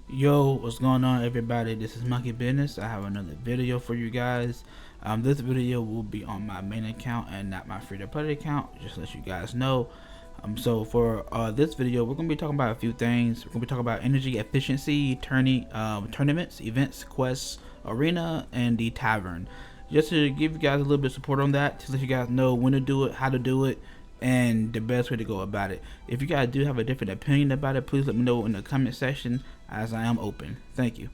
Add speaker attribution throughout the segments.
Speaker 1: Yo, what's going on, everybody? This is Monkey Business. I have another video for you guys. This video will be on my main account and not my free to play account, just to let you guys know. So for this video, we're gonna be talking about a few things. We're gonna be talking about energy efficiency, tournaments, events, quests, arena, and the tavern. Just to give you guys a little bit of support on that, to let you guys know when to do it, how to do it, and the best way to go about it. If you guys do have a different opinion about it, please let me know in the comment section, as I am open. Thank you.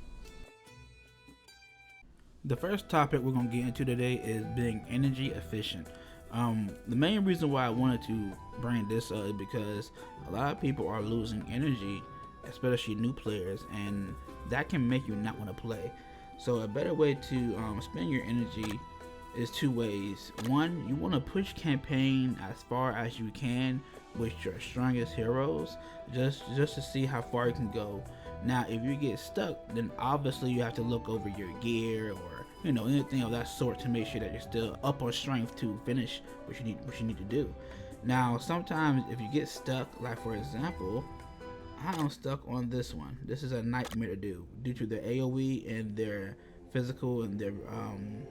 Speaker 1: The first topic we're going to get into today is being energy efficient. The main reason why I wanted to bring this up is because a lot of people are losing energy, especially new players, and that can make you not want to play. So a better way to spend your energy is two ways. One, you want to push campaign as far as you can with your strongest heroes, just to see how far you can go. Now, if you get stuck, then obviously you have to look over your gear or anything of that sort to make sure that you're still up on strength to finish what you need to do. Now, sometimes if you get stuck, like for example, I'm stuck on this one. This is a nightmare to do due to their AoE and their physical and their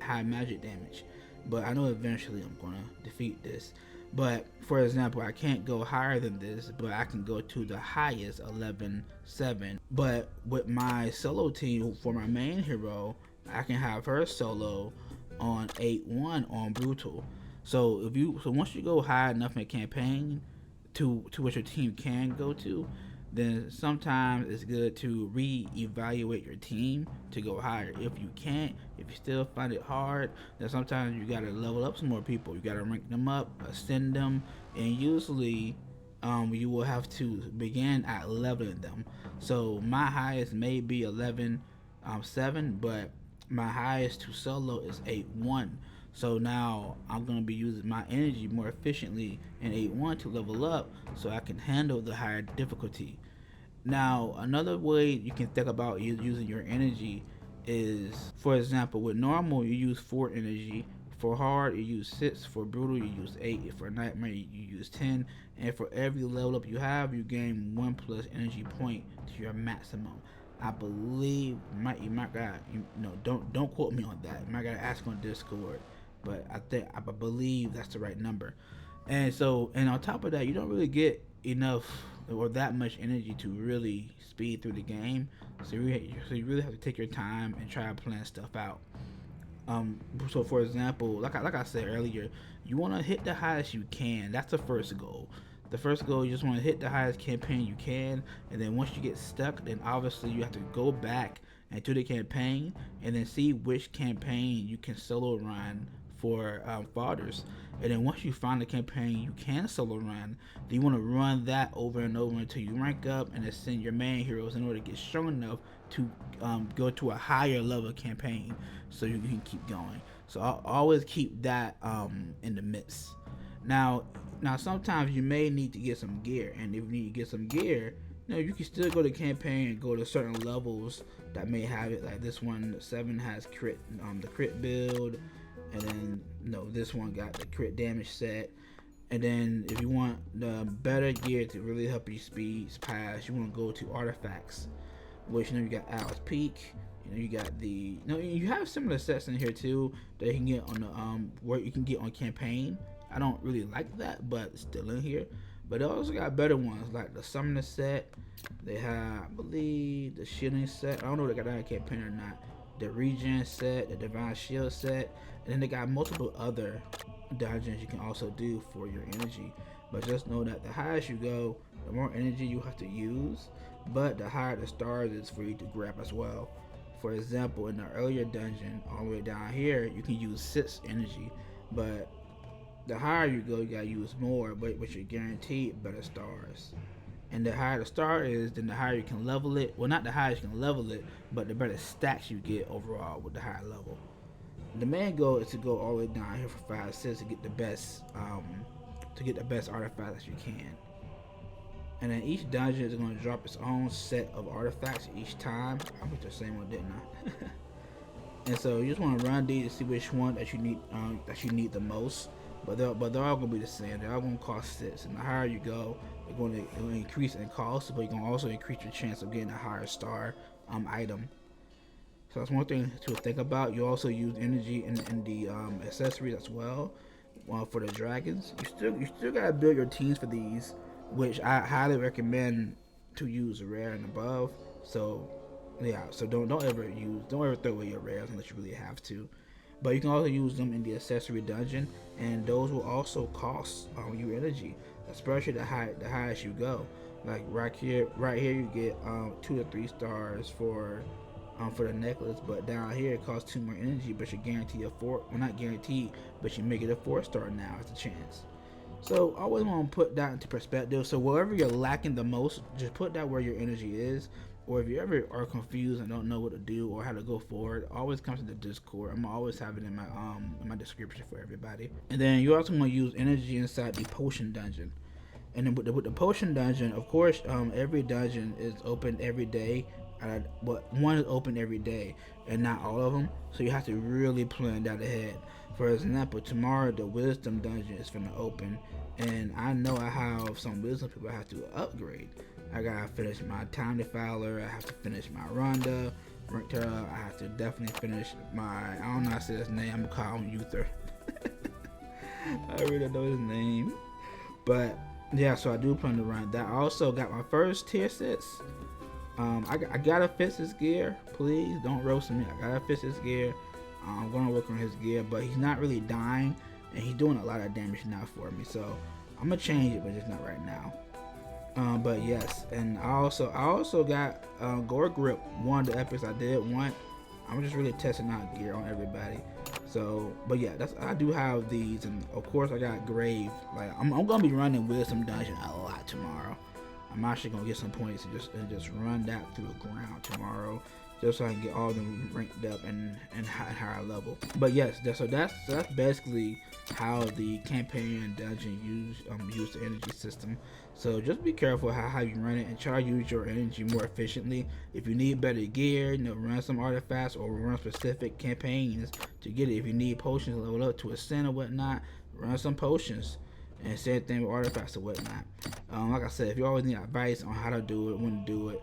Speaker 1: high magic damage. But I know eventually I'm gonna defeat this. But for example, I can't go higher than this, but I can go to the highest 11-7. But with my solo team for my main hero, I can have her solo on 8-1 on brutal. So once you go high enough in campaign to what your team can go to, then sometimes it's good to re-evaluate your team to go higher. If you can't, if you still find it hard, then sometimes you gotta level up some more people. You gotta rank them up, ascend them, and usually you will have to begin at leveling them. So my highest may be 11-7, but my highest to solo is 8-1. So now I'm going to be using my energy more efficiently in 8-1 to level up so I can handle the higher difficulty. Now, another way you can think about using your energy is, for example, with normal you use 4 energy, for hard you use 6, for brutal you use 8, for nightmare you use 10, and for every level up you have you gain 1 plus energy point to your maximum. I believe you might got don't quote me on that. You might gotta ask on Discord, but I believe that's the right number. And on top of that, you don't really get enough or that much energy to really speed through the game. So you really have to take your time and try to plan stuff out. So for example, like I said earlier, you want to hit the highest you can. That's the first goal. The first goal, you just want to hit the highest campaign you can, and then once you get stuck, then obviously you have to go back into the campaign and then see which campaign you can solo run for fathers. And then once you find the campaign you can solo run, then you want to run that over and over until you rank up and ascend your main heroes in order to get strong enough to go to a higher level campaign so you can keep going. So I'll always keep that in the midst. Now sometimes you may need to get some gear, and if you need to get some gear, you can still go to campaign and go to certain levels that may have it. Like this one, 7 has crit, the crit build, and then this one got the crit damage set. And then if you want the better gear to really help you speed past, you want to go to artifacts, which you got Owl's Peak. You got the you have similar sets in here too that you can get on the where you can get on campaign. I don't really like that, but it's still in here. But they also got better ones like the Summoner set. They have, I believe, the Shielding set. I don't know if they got that campaign or not. The Regen set, the Divine Shield set, and then they got multiple other dungeons you can also do for your energy. But just know that the higher you go, the more energy you have to use, but the higher the stars is for you to grab as well. For example, in the earlier dungeon, all the way down here, you can use 6 energy, but the higher you go, you gotta use more, but you're guaranteed better stars. And the higher the star is, then the higher you can level it. Well, not the higher you can level it, but the better stacks you get overall with the higher level. The main goal is to go all the way down here for 5-6 to get the best, artifacts that you can. And then each dungeon is going to drop its own set of artifacts each time. I put the same one, didn't I? And so you just want to run these to see which one that you need the most. But they're all gonna be the same. They're all gonna cost 6, and the higher you go, It will increase in cost, but you're going to also increase your chance of getting a higher star item. So that's one thing to think about. You also use energy in the accessories as well. For the dragons, you still gotta build your teams for these, which I highly recommend to use rare and above. So yeah, so don't ever throw away your rares unless you really have to. But you can also use them in the accessory dungeon, and those will also cost you energy, especially the highest you go. Like right here you get 2 to 3 stars for the necklace, but down here it costs 2 more energy, but you guarantee a four. Well, not guaranteed, but you make it a 4 star now. It's a chance. So I always want to put that into perspective. So wherever you're lacking the most, just put that where your energy is. Or if you ever are confused and don't know what to do or how to go forward, always come to the Discord. I'm always have it in my description for everybody. And then you also want to use energy inside the potion dungeon. And then with the potion dungeon, of course, every dungeon is open every day. But one is open every day, and not all of them. So you have to really plan that ahead. For example, tomorrow the wisdom dungeon is gonna open, and I know I have some wisdom people I have to upgrade. I gotta finish my time defiler. I have to finish my Ronda. I have to definitely finish my. I don't know how to say his name. I'm gonna call him Uther. I really don't know his name, but yeah. So I do plan to run that. I also got my first tier 6. I gotta fix his gear. Please don't roast me. I gotta fix his gear. I'm gonna work on his gear, but he's not really dying, and he's doing a lot of damage now for me. So I'm gonna change it, but just not right now. But yes, and I also got Gore Grip, one of the epics I did want. I'm just really testing out gear on everybody. So, but yeah, I do have these, and of course I got Grave. Like I'm gonna be running Wisdom Dungeon a lot tomorrow. I'm actually gonna get some points and just run that through the ground tomorrow, just so I can get all of them ranked up and higher level. But yes, so that's basically how the campaign and dungeon use the energy system. So just be careful how you run it and try to use your energy more efficiently. If you need better gear, run some artifacts or run specific campaigns to get it. If you need potions to level up to ascend or whatnot, run some potions. And same thing with artifacts or whatnot. Like I said, if you always need advice on how to do it, when to do it,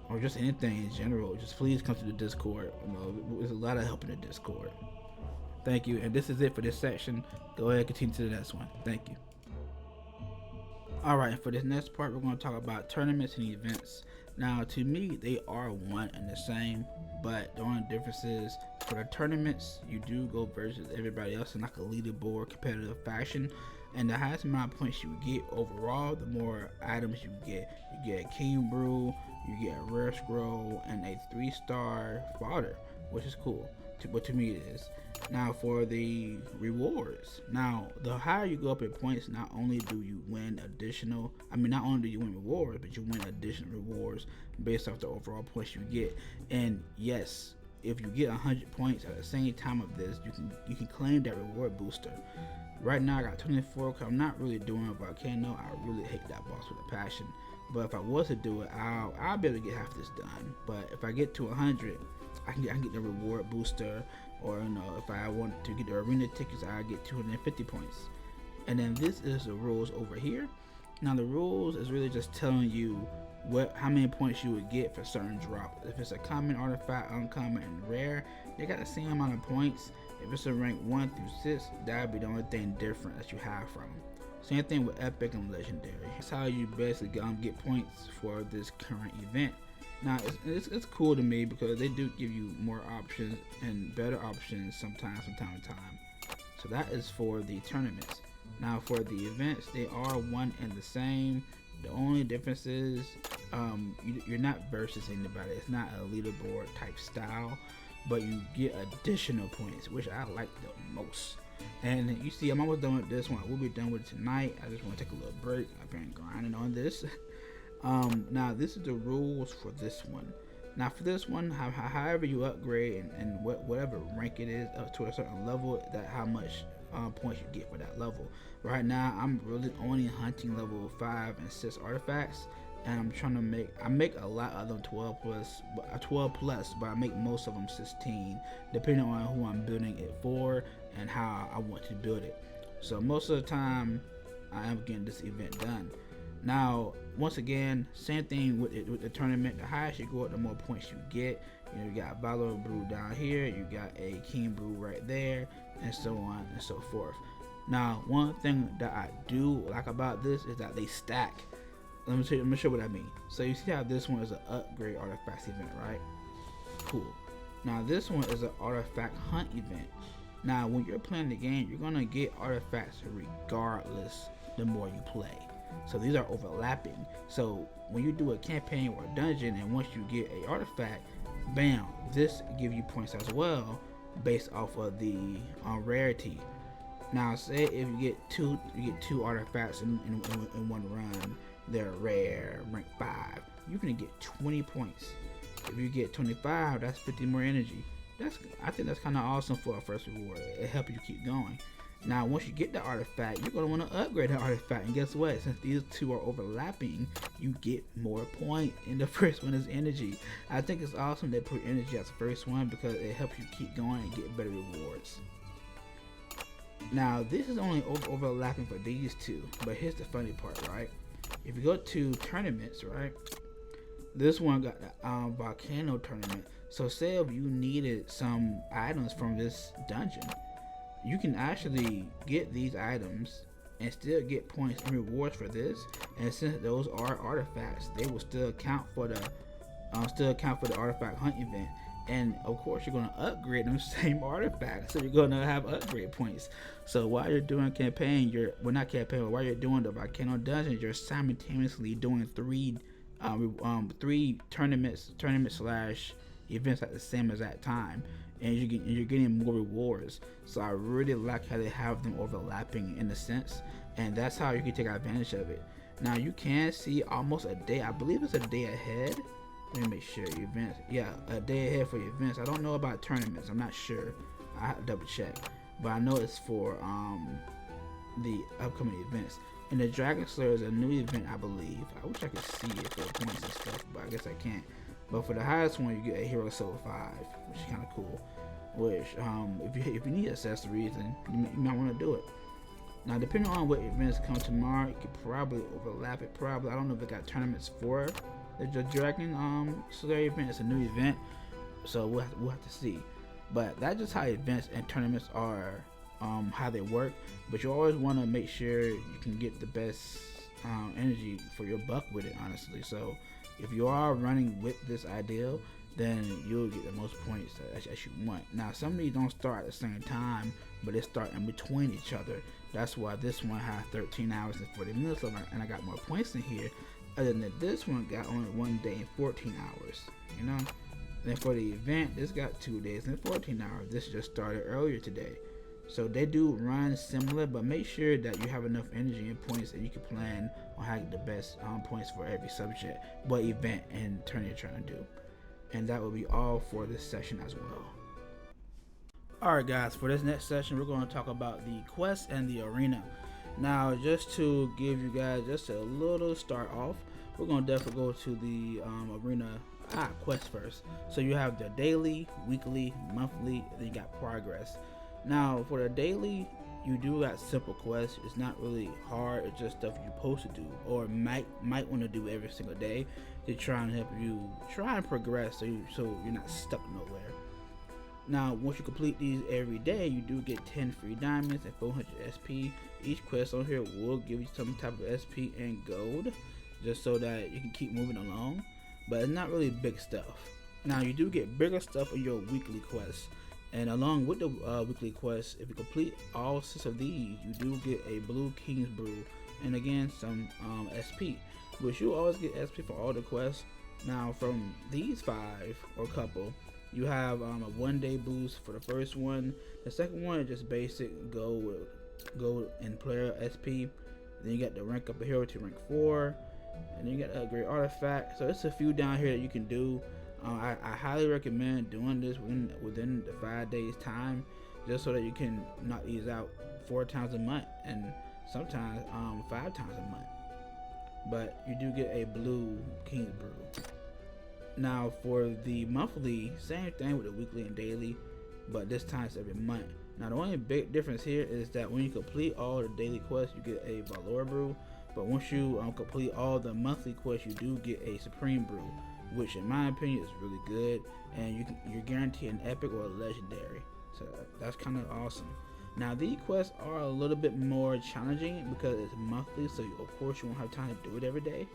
Speaker 1: or just anything in general, just please come to the Discord. There's a lot of help in the Discord. Thank you. And this is it for this section. Go ahead and continue to the next one. Thank you. Alright, for this next part, we're going to talk about tournaments and events. Now, to me, they are one and the same, but the only difference is for the tournaments, you do go versus everybody else in like a leaderboard competitive fashion. And the highest amount of points you get overall, the more items you get. You get a King Brew, you get a Rare Scroll, and a 3-star fodder, which is cool. But to me, it is. Now for the rewards. Now the higher you go up in points, not only do you win not only do you win rewards, but you win additional rewards based off the overall points you get. And yes, if you get 100 points at the same time of this, you can claim that reward booster. Right now I got 24 because I'm not really doing a volcano. I really hate that boss with a passion. But if I was to do it, I'll be able to get half this done. But if I get to 100, I can get the reward booster. Or if I want to get the arena tickets, I get 250 points. And then this is the rules over here. Now the rules is really just telling you how many points you would get for certain drops. If it's a common, artifact, uncommon, and rare, they got the same amount of points. If it's a rank 1 through 6, that would be the only thing different that you have from them. Same thing with epic and legendary. That's how you basically get points for this current event. Now it's cool to me because they do give you more options and better options sometimes from time to time. So that is for the tournaments. Now for the events, they are one and the same. The only difference is you're not versus anybody. It's not a leaderboard type style, but you get additional points, which I like the most. And you see, I'm almost done with this one. We'll be done with it tonight. I just want to take a little break. I've been grinding on this. Now this is the rules for this one. Now for this one, however you upgrade and whatever rank it is up to a certain level, that how much points you get for that level. Right now I'm really only hunting level 5 and 6 artifacts, and I'm trying to make a lot of them 12 plus, but I make most of them 16, depending on who I'm building it for and how I want to build it. So most of the time I am getting this event done. Now, once again, same thing with the tournament. The higher you go up, the more points you get. You got Valor Brew down here, you got a King Brew right there, and so on and so forth. Now, one thing that I do like about this is that they stack. Let me show you what I mean. So you see how this one is an upgrade artifacts event, right? Cool. Now this one is an artifact hunt event. Now when you're playing the game, you're gonna get artifacts regardless the more you play. So these are overlapping. So when you do a campaign or a dungeon, and once you get a artifact, bam, this give you points as well based off of the rarity. Now say if you get two artifacts in one run, they're rare, rank 5, you're gonna get 20 points. If you get 25, that's 50 more energy. I think that's kind of awesome for a first reward. It helps you keep going. Now once you get the artifact, you're gonna want to upgrade the artifact, and guess what, since these two are overlapping, you get more points. And the first one is energy. I think it's awesome they put energy as the first one because it helps you keep going and get better rewards. Now this is only overlapping for these two, but here's the funny part, right? If you go to tournaments, right, this one got the volcano tournament. So say if you needed some items from this dungeon, you can actually get these items and still get points and rewards for this. And since those are artifacts, they will still count for the artifact hunt event. And of course you're going to upgrade them same artifacts, so you're going to have upgrade points. So while you're doing campaign, while you're doing the volcano dungeons, you're simultaneously doing three tournaments slash events at the same exact time, and you're getting more rewards. So I really like how they have them overlapping in a sense, and that's how you can take advantage of it. Now you can see almost a day, I believe it's a day ahead. Let me make sure events. Yeah, a day ahead for events. I don't know about tournaments. I'm not sure. I have to double check. But I know it's for the upcoming events. And the Dragon Slayer is a new event, I believe. I wish I could see it for the points and stuff, but I guess I can't. But for the highest one, you get a Hero Soul 5, which is kind of cool. Which, if you need accessories, then you might want to do it. Now, depending on what events come tomorrow, you could probably overlap it. I don't know if they got tournaments for the Dragon Slayer event. It's a new event, so we'll have to see. But that's just how events and tournaments are, how they work. But you always want to make sure you can get the best energy for your buck with it, honestly. So if you are running with this ideal, then you'll get the most points as you want. Now some of these don't start at the same time, but they start in between each other. That's why this one has 13 hours and 40 minutes of it, and I got more points in here. Other than this one got only 1 day and 14 hours, you know. Then for the event, this got 2 days and 14 hours. This just started earlier today. So they do run similar, but make sure that you have enough energy and points that you can plan on having the best points for every subject, what event and turn you're trying to do. And that will be all for this session as well. Alright guys, for this next session, we're going to talk about the quest and the arena. Now, just to give you guys just a little start off, we're going to definitely go to the arena quest first. So you have the daily, weekly, monthly, and then you got progress. Now for the daily, you do got simple quests. It's not really hard. It's just stuff you're supposed to do or might want to do every single day to try and help you try and progress so you're not stuck nowhere. Now once you complete these every day, you do get 10 free diamonds and 400 SP. Each quest on here will give you some type of SP and gold, just so that you can keep moving along, but it's not really big stuff. Now you do get bigger stuff in your weekly quests. And along with the weekly quests, if you complete all 6 of these, you do get a blue King's Brew and again some SP, which you always get SP for all the quests. Now from these 5 or couple, you have a 1 day boost for the first one. The second one is just basic gold and player SP. Then you got the rank up a hero to rank 4, and then you got a great artifact. So it's a few down here that you can do. I highly recommend doing this within the 5 days time, just so that you can knock these out 4 times a month and sometimes 5 times a month. But you do get a blue King's Brew. Now for the monthly, same thing with the weekly and daily, but this time it's every month. Now the only big difference here is that when you complete all the daily quests, you get a Valor Brew, But once you complete all the monthly quests, you do get a Supreme Brew, which in my opinion is really good, and you're guaranteed an epic or a legendary. So that's kind of awesome. Now these quests are a little bit more challenging because it's monthly, so of course you won't have time to do it every day.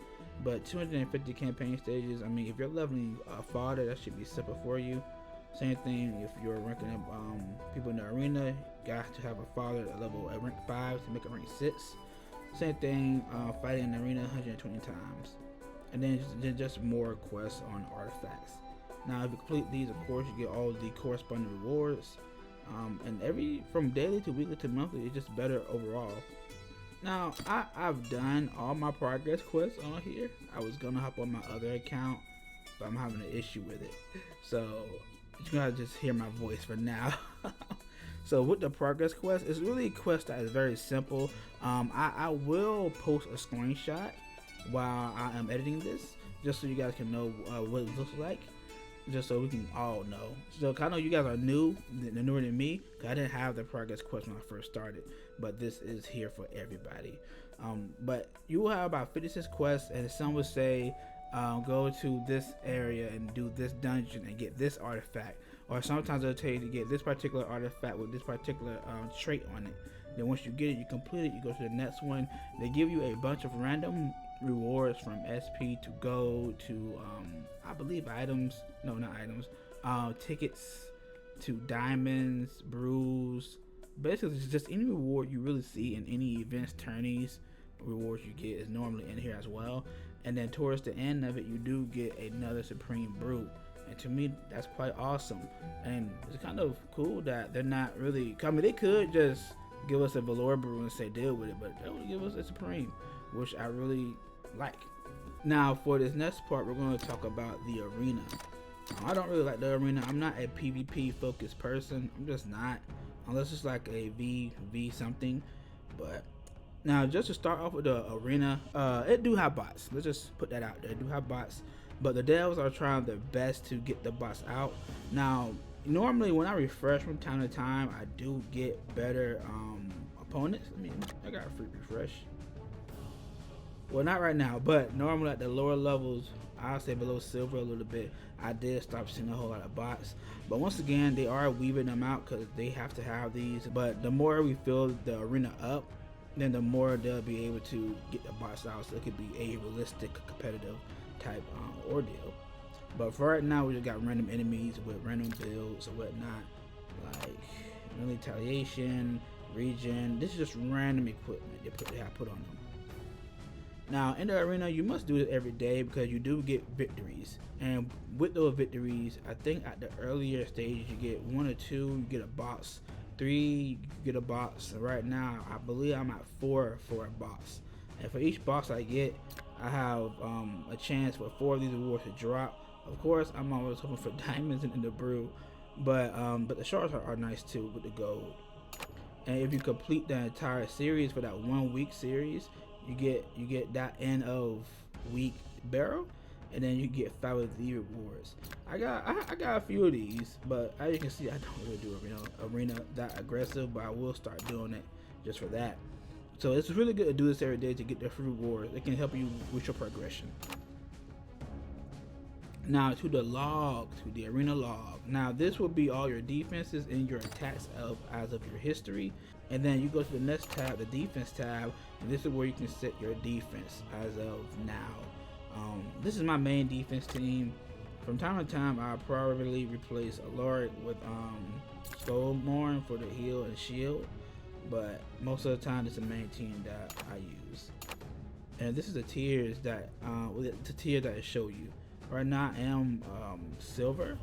Speaker 1: But 250 campaign stages, I mean, if you're leveling a fodder, that should be simple for you. Same thing if you're ranking up people in the arena, you got to have a fodder at level at rank 5 to make it rank 6. Same thing, fighting in the arena 120 times. And then just more quests on artifacts. Now if you complete these, of course you get all the corresponding rewards. And from daily to weekly to monthly, it's just better overall. Now I've done all my progress quests on here. I was gonna hop on my other account, but I'm having an issue with it, so you're gonna just hear my voice for now. So with the progress quest, it's really a quest that is very simple. I will post a screenshot while I am editing this, just so you guys can know what it looks like, just so we can all know. So I know you guys are newer than me, because I didn't have the progress quest when I first started, but this is here for everybody. But you will have about 56 quests, and some would say go to this area and do this dungeon and get this artifact, or sometimes they'll tell you to get this particular artifact with this particular trait on it. Then once you get it, you complete it, you go to the next one. They give you a bunch of random rewards, from SP to gold to I believe items, no, not items, tickets to diamonds, brews. Basically it's just any reward you really see in any events, tourneys. Rewards you get is normally in here as well. And then towards the end of it, you do get another Supreme Brew, and to me that's quite awesome. And it's kind of cool that they're not really, I mean, they could just give us a Valor Brew and say deal with it, but they would give us a Supreme, which I really like. Now for this next part, we're going to talk about the arena. I don't really like the arena. I'm not a PvP focused person. I'm just not, unless it's like a v something. But now just to start off with the arena, it do have bots. Let's just put that out there. It do have bots, but the devs are trying their best to get the bots out. Now normally when I refresh from time to time, I do get better opponents. I mean, I got a free refresh. Well, not right now, but normally at the lower levels, I'll say below silver a little bit, I did stop seeing a whole lot of bots. But once again, they are weaving them out because they have to have these. But the more we fill the arena up, then the more they'll be able to get the bots out, so it could be a realistic competitive type ordeal. But for right now, we just got random enemies with random builds or whatnot, like retaliation, regen. This is just random equipment they have put on them. Now in the arena, you must do it every day because you do get victories, and with those victories, I think at the earlier stages you get 1 or 2, you get a boss, 3 you get a boss. And right now I believe I'm at 4 for a boss, and for each boss I get, I have a chance for 4 of these rewards to drop. Of course I'm always hoping for diamonds in the brew, but the shards are nice too with the gold. And if you complete the entire series for that 1 week series, you get that end of week barrel, and then you get 5 of the rewards. I got a few of these, but as you can see, I don't really do arena that aggressive, but I will start doing it just for that. So it's really good to do this every day to get the free rewards. It can help you with your progression. Now to the arena log. Now this will be all your defenses and your attacks as of your history. And then you go to the next tab, the defense tab, and this is where you can set your defense as of now. This is my main defense team. From time to time, I probably replace Alaric with Skullmorn for the heal and shield, but most of the time it's the main team that I use. And this is the tiers that I show you. Right now I am silver,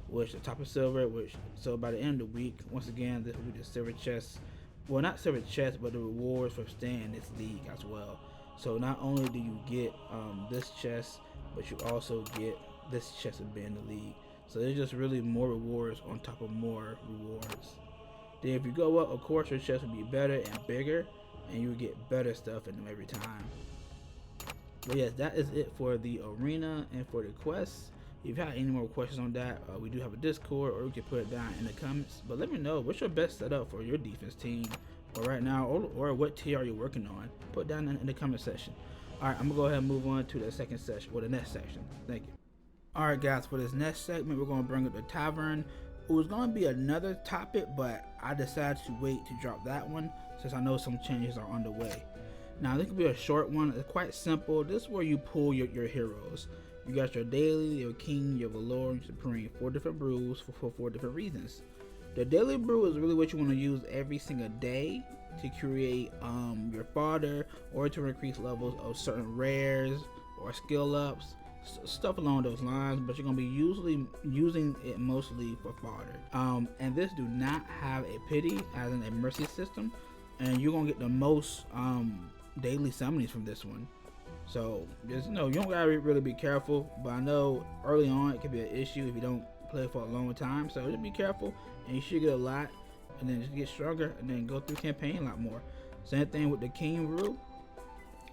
Speaker 1: which the top of silver, so by the end of the week, once again, this will be the silver chest. Well, not silver chest, but the rewards for staying in this league as well. So not only do you get this chest, but you also get this chest of being in the league. So there's just really more rewards on top of more rewards. Then if you go up, of course your chest will be better and bigger, and you will get better stuff in them every time. But yes, that is it for the arena and for the quests. If you have any more questions on that, we do have a Discord, or you can put it down in the comments. But let me know, what's your best setup for your defense team, or right now, or what tier are you working on? Put down in the comment section. All right, I'm gonna go ahead and move on to the second session, or the next section. Thank you. All right, guys, for this next segment, we're gonna bring up the Tavern. It was gonna be another topic, but I decided to wait to drop that one since I know some changes are underway. Now, this could be a short one. It's quite simple. This is where you pull your heroes. You got your daily, your king, your valor, and supreme. 4 different brews for 4 different reasons. The daily brew is really what you want to use every single day to create your fodder or to increase levels of certain rares or skill ups, stuff along those lines. But you're gonna be usually using it mostly for fodder. And this do not have a pity as in a mercy system, and you're gonna get the most daily summonings from this one. So just you don't gotta really be careful. But I know early on it could be an issue if you don't play for a long time. So just be careful, and you should get a lot, and then just get stronger, and then go through campaign a lot more. Same thing with the King Brew.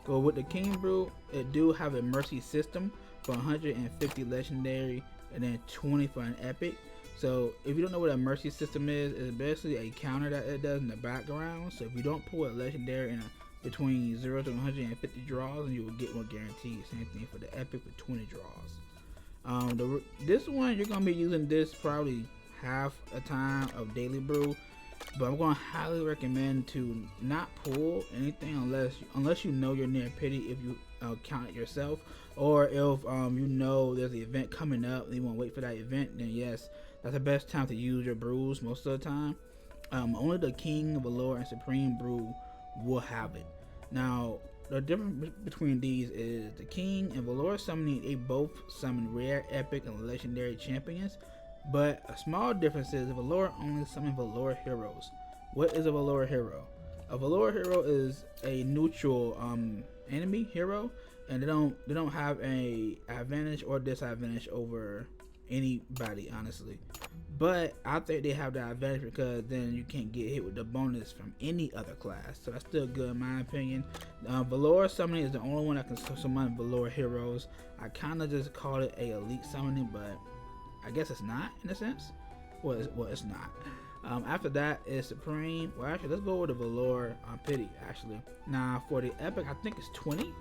Speaker 1: Go with the King Brew. It do have a mercy system for 150 legendary, and then 20 for an epic. So if you don't know what a mercy system is, it's basically a counter that it does in the background. So if you don't pull a legendary in between 0 to 150 draws, and you will get one guaranteed. Same thing for the epic with 20 draws. This one you're gonna be using this probably half a time of daily brew, but I'm gonna highly recommend to not pull anything unless you know you're near pity. If you count it yourself, or if you know there's an event coming up and you want to wait for that event, then yes, that's the best time to use your brews most of the time. Only the King, Valor, and Supreme brew will have it. Now, the difference between these is the King and Valor summoning, they both summon rare, epic, and legendary champions, but a small difference is Valor only summon Valor heroes. What is a Valor hero? A Valor hero is a neutral enemy hero, and they don't have a advantage or disadvantage over anybody, honestly. But I think they have the advantage because then you can't get hit with the bonus from any other class, so that's still good in my opinion. Valor summoning is the only one that can summon Valor heroes. I kind of just call it a elite summoning, but I guess it's not in a sense. Well, it's not. After that is Supreme. Well, actually, let's go with the Valor Pity. Actually, now for the epic, I think it's 20,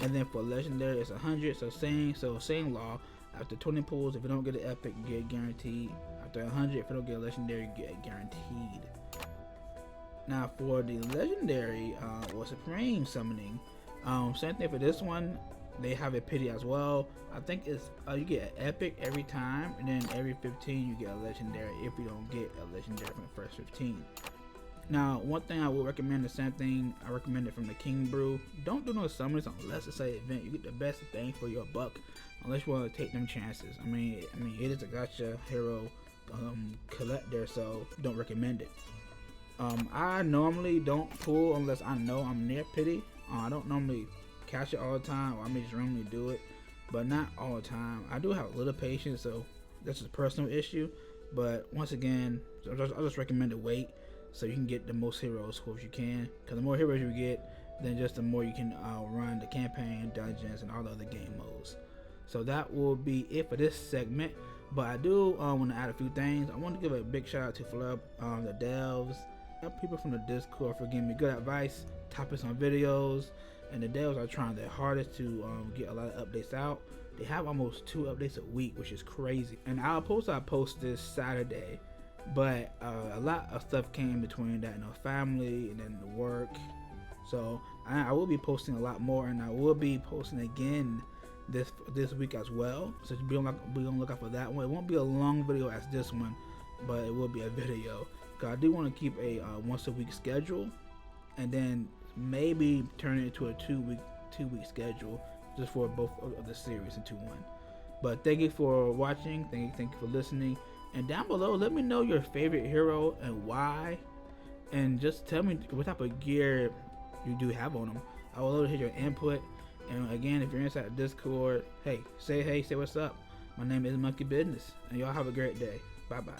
Speaker 1: and then for legendary, it's 100. So same law. After 20 pulls, if you don't get an epic, you get guaranteed. After 100, if you don't get a legendary, you get guaranteed. Now for the legendary or supreme summoning, same thing for this one. They have a pity as well. I think it's you get an epic every time, and then every 15 you get a legendary if you don't get a legendary from the first 15. Now, one thing I would recommend, the same thing I recommended from the King Brew, don't do no summonings unless it's an event. You get the best thing for your buck, unless you want to take them chances. I mean, it is a gacha hero collector, so don't recommend it. I normally don't pull unless I know I'm near pity. I don't normally catch it all the time, or I may just randomly do it, but not all the time. I do have a little patience, so that's a personal issue. But once again, I just recommend to wait so you can get the most heroes if you can, because the more heroes you get, then just the more you can run the campaign, dungeons, and all the other game modes. So that will be it for this segment. But I do want to add a few things. I want to give a big shout out to Flub, the devs, people from the Discord for giving me good advice, topics on videos, and the devs are trying their hardest to get a lot of updates out. They have almost 2 updates a week, which is crazy. And I post this Saturday, but a lot of stuff came between that, family and then the work. So I will be posting a lot more, and I will be posting again this week as well. So be on the lookout for that one. It won't be a long video as this one, but it will be a video. Cause I do want to keep a once a week schedule, and then maybe turn it into a 2 week schedule just for both of the series into one. But thank you for watching. Thank you for listening. And down below, let me know your favorite hero and why, and just tell me what type of gear you do have on them. I would love to hear your input. And again, if you're inside the Discord, say what's up. My name is Monkey Business, and y'all have a great day. Bye bye.